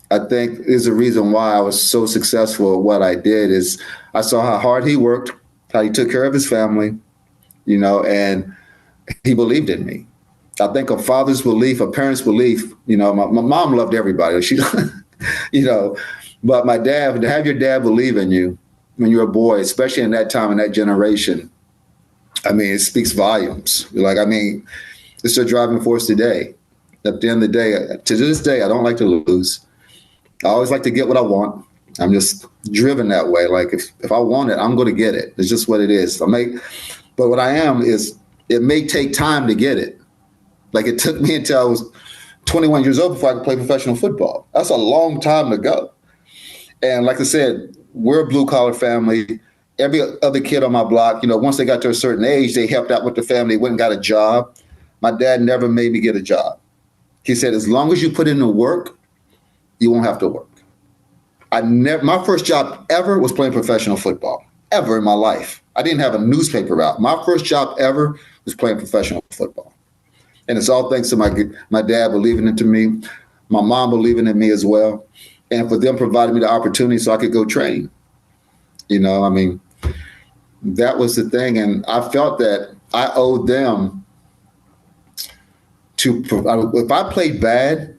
I think, is the reason why I was so successful at what I did, is I saw how hard he worked, how he took care of his family, and he believed in me. I think a father's belief, a parent's belief, my mom loved everybody. She, but my dad, to have your dad believe in you when you're a boy, especially in that time, in that generation, it speaks volumes. It's a driving force today. At the end of the day, to this day, I don't like to lose. I always like to get what I want. I'm just driven that way. Like if I want it, I'm going to get it. It's just what it is. But what I am is, it may take time to get it. Like it took me until I was 21 years old before I could play professional football. That's a long time to go. And like I said, we're a blue collar family. Every other kid on my block, once they got to a certain age, they helped out with the family, went and got a job. My dad never made me get a job. He said, as long as you put in the work, you won't have to work. My first job ever was playing professional football, ever in my life. I didn't have a newspaper out. My first job ever was playing professional football. And it's all thanks to my dad believing into me, my mom believing in me as well, and for them providing me the opportunity so I could go train. That was the thing. And I felt that I owed them if I played bad,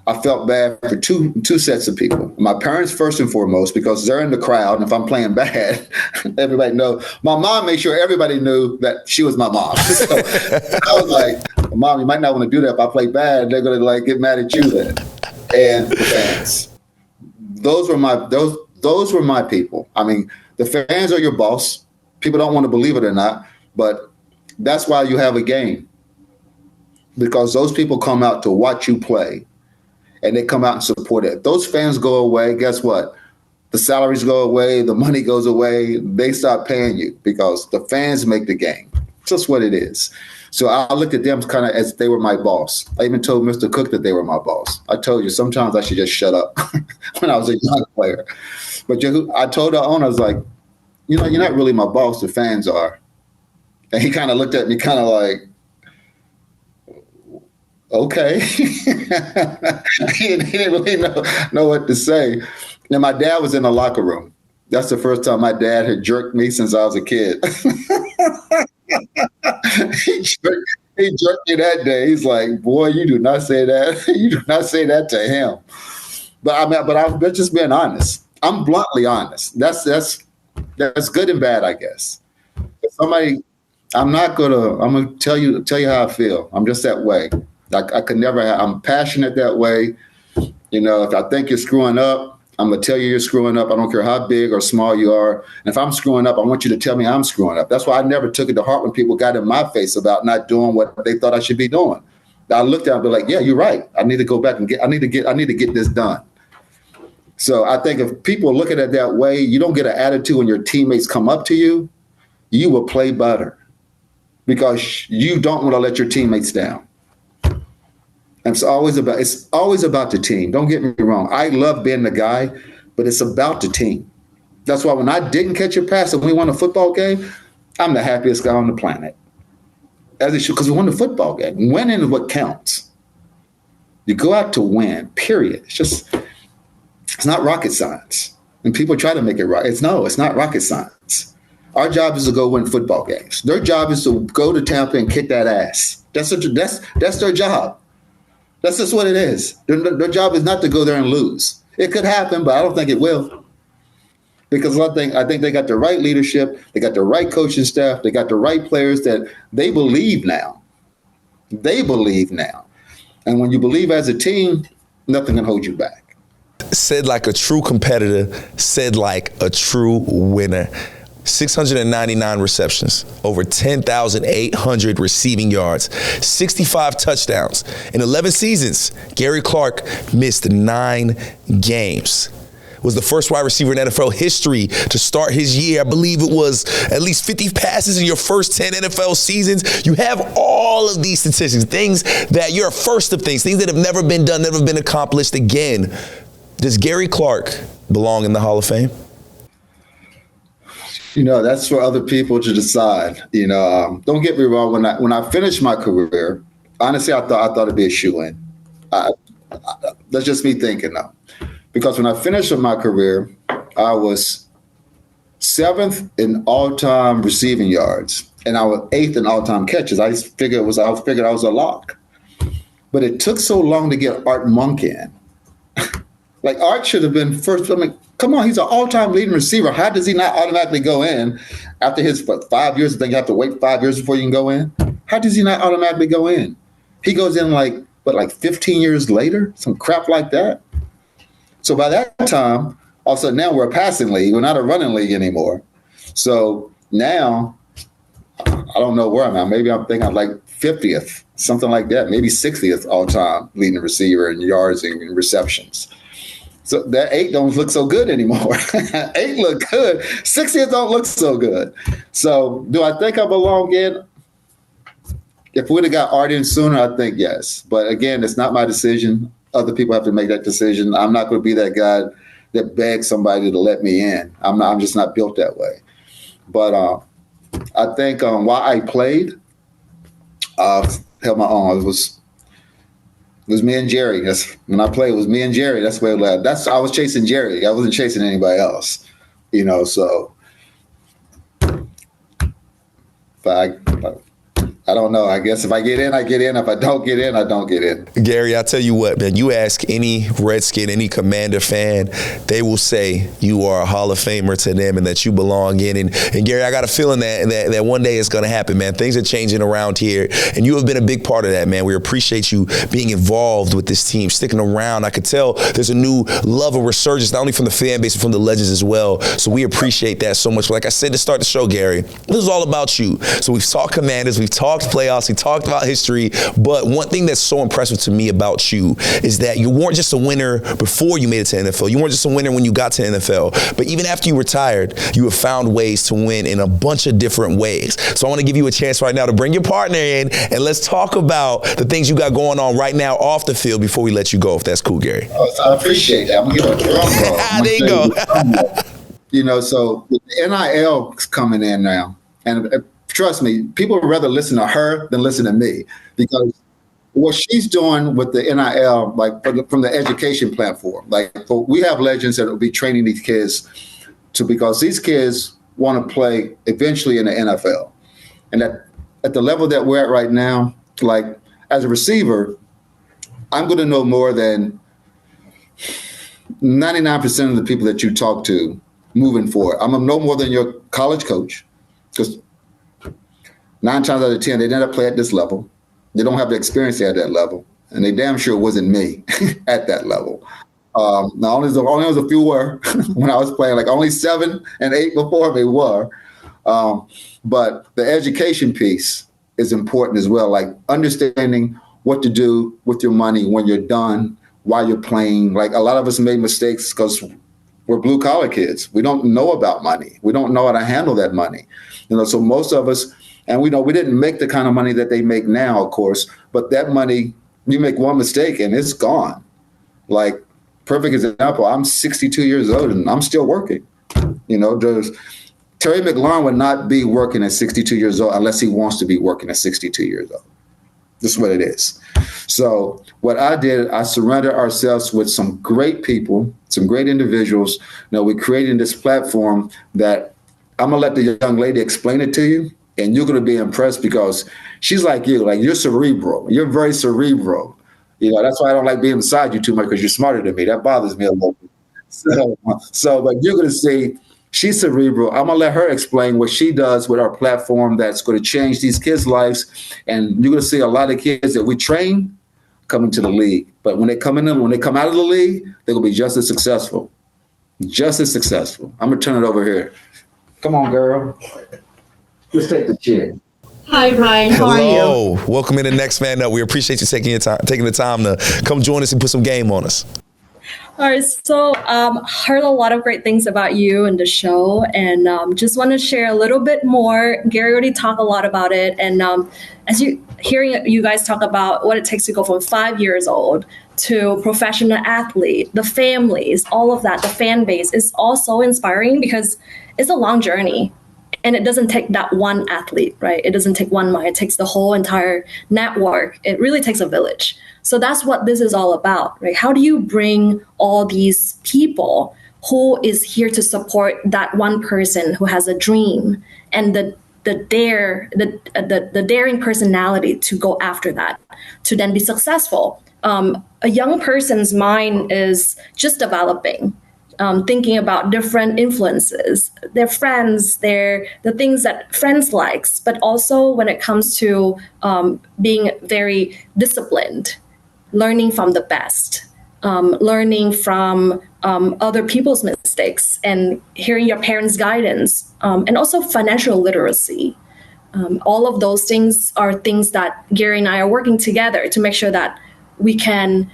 I felt bad for two sets of people. My parents, first and foremost, because they're in the crowd. And if I'm playing bad, everybody knows. My mom made sure everybody knew that she was my mom. So I was like, Mom, you might not want to do that. If I play bad, they're going to get mad at you then. And the fans. Those were my people. The fans are your boss. People don't want to believe it or not, but that's why you have a game. Because those people come out to watch you play. And they come out and support it. Those fans go away, guess what? The salaries go away, the money goes away, they stop paying you because the fans make the game. It's just what it is. So I looked at them kind of as they were my boss. I even told Mr. Cook that they were my boss. I told you, sometimes I should just shut up when I was a young player. But I told the owner, I was like, you're not really my boss, the fans are. And he kind of looked at me kind of like, okay. He didn't really know what to say. And my dad was in the locker room. That's the first time my dad had jerked me since I was a kid. He jerked me that day. He's like, boy, you do not say that. You do not say that to him. But I'm just being honest. I'm bluntly honest. That's good and bad, I guess. I'm gonna tell you how I feel. I'm just that way. I could never I'm passionate that way. If I think you're screwing up, I'm going to tell you you're screwing up. I don't care how big or small you are. And if I'm screwing up, I want you to tell me I'm screwing up. That's why I never took it to heart when people got in my face about not doing what they thought I should be doing. I looked at it and be like, yeah, you're right. I need to go back and I need to get this done. So I think if people look at it that way, you don't get an attitude when your teammates come up to you, you will play better because you don't want to let your teammates down. And it's always about the team. Don't get me wrong. I love being the guy, but it's about the team. That's why when I didn't catch a pass and we won a football game, I'm the happiest guy on the planet. As it should, because we won the football game. Winning is what counts. You go out to win, period. It's not rocket science. And people try to make it right. It's not rocket science. Our job is to go win football games. Their job is to go to Tampa and kick that ass. That's their job. That's just what it is. Their job is not to go there and lose. It could happen, but I don't think it will. Because I think they got the right leadership, they got the right coaching staff, they got the right players that they believe now. They believe now. And when you believe as a team, nothing can hold you back. Said like a true competitor, said like a true winner. 699 receptions, over 10,800 receiving yards, 65 touchdowns. In 11 seasons, Gary Clark missed 9 games. Was the first wide receiver in NFL history to start his year. I believe it was at least 50 passes in your first 10 NFL seasons. You have all of these statistics, things that you're a first of things that have never been done, never been accomplished again. Does Gary Clark belong in the Hall of Fame? That's for other people to decide. Don't get me wrong. When I finished my career, honestly, I thought it'd be a shoo-in. That's just me thinking now. Because when I finished my career, I was 7th in all-time receiving yards, and I was 8th in all-time catches. I figured I was a lock. but it took so long to get Art Monk in. Like, Art should have been first. I mean, come on, he's an all-time leading receiver. How does he not automatically go in after his 5 years? I think you have to wait 5 years before you can go in. How does he not automatically go in? He goes in like 15 years later, some crap like that. So by that time, all of a sudden now we're a passing league. We're not a running league anymore. So now, I don't know where I'm at. Maybe I'm thinking I'm like 50th, something like that. Maybe 60th all-time leading receiver in yards and receptions. So that 8 don't look so good anymore. 8 look good. 60th don't look so good. So do I think I belong in? If we'd have got Art in sooner, I think yes. But again, it's not my decision. Other people have to make that decision. I'm not going to be that guy that begs somebody to let me in. I'm just not built that way. But I think while I played, held my own. It was me and Jerry. When I played, it was me and Jerry. That's where I was chasing Jerry. I wasn't chasing anybody else. So I don't know. I guess if I get in, I get in. If I don't get in, I don't get in. Gary, I tell you what, man, you ask any Redskin, any Commander fan, they will say you are a Hall of Famer to them and that you belong in. And Gary, I got a feeling that one day it's going to happen, man. Things are changing around here, and you have been a big part of that, man. We appreciate you being involved with this team, sticking around. I could tell there's a new love of resurgence, not only from the fan base, but from the legends as well. So we appreciate that so much. But like I said to start the show, Gary, this is all about you. So we've talked Commanders, we've talked playoffs, we talked about history, but one thing that's so impressive to me about you is that you weren't just a winner before you made it to NFL. You weren't just a winner when you got to NFL, but even after you retired, you have found ways to win in a bunch of different ways. So I want to give you a chance right now to bring your partner in, and let's talk about the things you got going on right now off the field before we let you go, if that's cool, Gary. I appreciate that. I'm going to give a drum roll. There you go. So with the NIL coming in now, and trust me, people would rather listen to her than listen to me, because what she's doing with the NIL, like from the education platform, like we have legends that will be training these kids because these kids want to play eventually in the NFL. And at the level that we're at right now, like as a receiver, I'm going to know more than 99% of the people that you talk to moving forward. I'm going to know more than your college coach, because 9 times out of 10, they never play at this level. They don't have the experience at that level. And they damn sure wasn't me at that level. Now, only was a few were when I was playing, like only 7 and 8 before me were. But the education piece is important as well, like understanding what to do with your money when you're done, while you're playing. Like a lot of us made mistakes because we're blue collar kids. We don't know about money. We don't know how to handle that money. So most of us, and we know we didn't make the kind of money that they make now, of course, but that money, you make one mistake and it's gone. Like, perfect example, I'm 62 years old and I'm still working. Terry McLaurin would not be working at 62 years old unless he wants to be working at 62 years old. This is what it is. So what I did, I surrendered ourselves with some great people, some great individuals. We created this platform that I'm going to let the young lady explain it to you. And you're going to be impressed because she's like you, like you're cerebral. You're very cerebral. That's why I don't like being beside you too much, because you're smarter than me. That bothers me a little bit. But you're going to see she's cerebral. I'm going to let her explain what she does with our platform that's going to change these kids' lives. And you're going to see a lot of kids that we train coming to the league. But when they come out of the league, they're going to be just as successful. Just as successful. I'm going to turn it over here. Come on, girl. Let's take the chair. Hi, Brian. How are you? Hello. Welcome in the Next Man Up. We appreciate you taking the time to come join us and put some game on us. All right. So heard a lot of great things about you and the show, and just want to share a little bit more. Gary already talked a lot about it. And as hearing you guys talk about what it takes to go from 5 years old to professional athlete, the families, all of that, the fan base is all so inspiring, because it's a long journey. And it doesn't take that one athlete, right? It doesn't take one mind. It takes the whole entire network. It really takes a village. So that's what this is all about, right? How do you bring all these people who is here to support that one person who has a dream, and the the daring personality to go after that, to then be successful. A young person's mind is just developing, thinking about different influences, their friends, the things that friends likes, but also when it comes to being very disciplined, learning from the best, learning from other people's mistakes, and hearing your parents' guidance, and also financial literacy. All of those things are things that Gary and I are working together to make sure that we can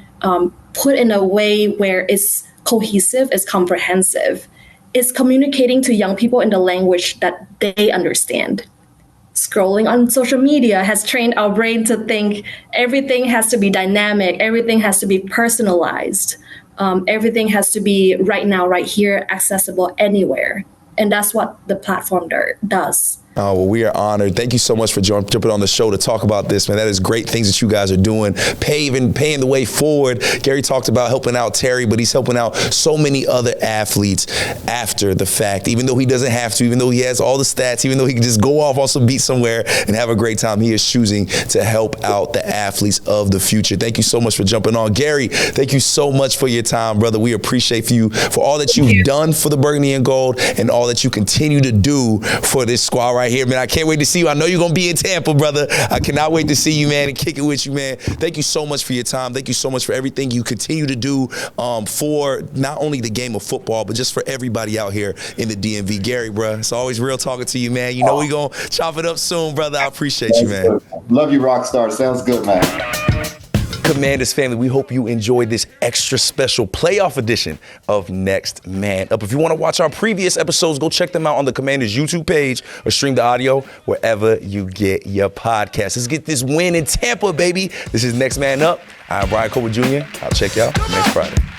put in a way where it's cohesive, it's comprehensive, it's communicating to young people in the language that they understand. Scrolling on social media has trained our brain to think everything has to be dynamic, everything has to be personalized, everything has to be right now, right here, accessible anywhere. And that's what the platform does. Oh, well, we are honored. Thank you so much for jumping on the show to talk about this, man. That is great things that you guys are doing, paying the way forward. Gary talked about helping out Terry, but he's helping out so many other athletes after the fact. Even though he doesn't have to, even though he has all the stats, even though he can just go off on some beat somewhere and have a great time, he is choosing to help out the athletes of the future. Thank you so much for jumping on. Gary, thank you so much for your time, brother. We appreciate you for all that you've done for the Burgundy and Gold and all that you continue to do for this squad right here, man. I can't wait to see you. I know you're going to be in Tampa, brother. I cannot wait to see you, man, and kick it with you, man. Thank you so much for your time. Thank you so much for everything you continue to do for not only the game of football, but just for everybody out here in the DMV. Gary, bro, it's always real talking to you, man. You know we're going to chop it up soon, brother. I appreciate you, man. Love you, Rockstar. Sounds good, man. Commanders family, we hope you enjoyed this extra special playoff edition of Next Man Up. If you want to watch our previous episodes, go check them out on the Commanders YouTube page or stream the audio wherever you get your podcast. Let's get this win in Tampa, baby. This is Next Man Up. I'm Brian Cobra Jr. I'll check y'all next Friday.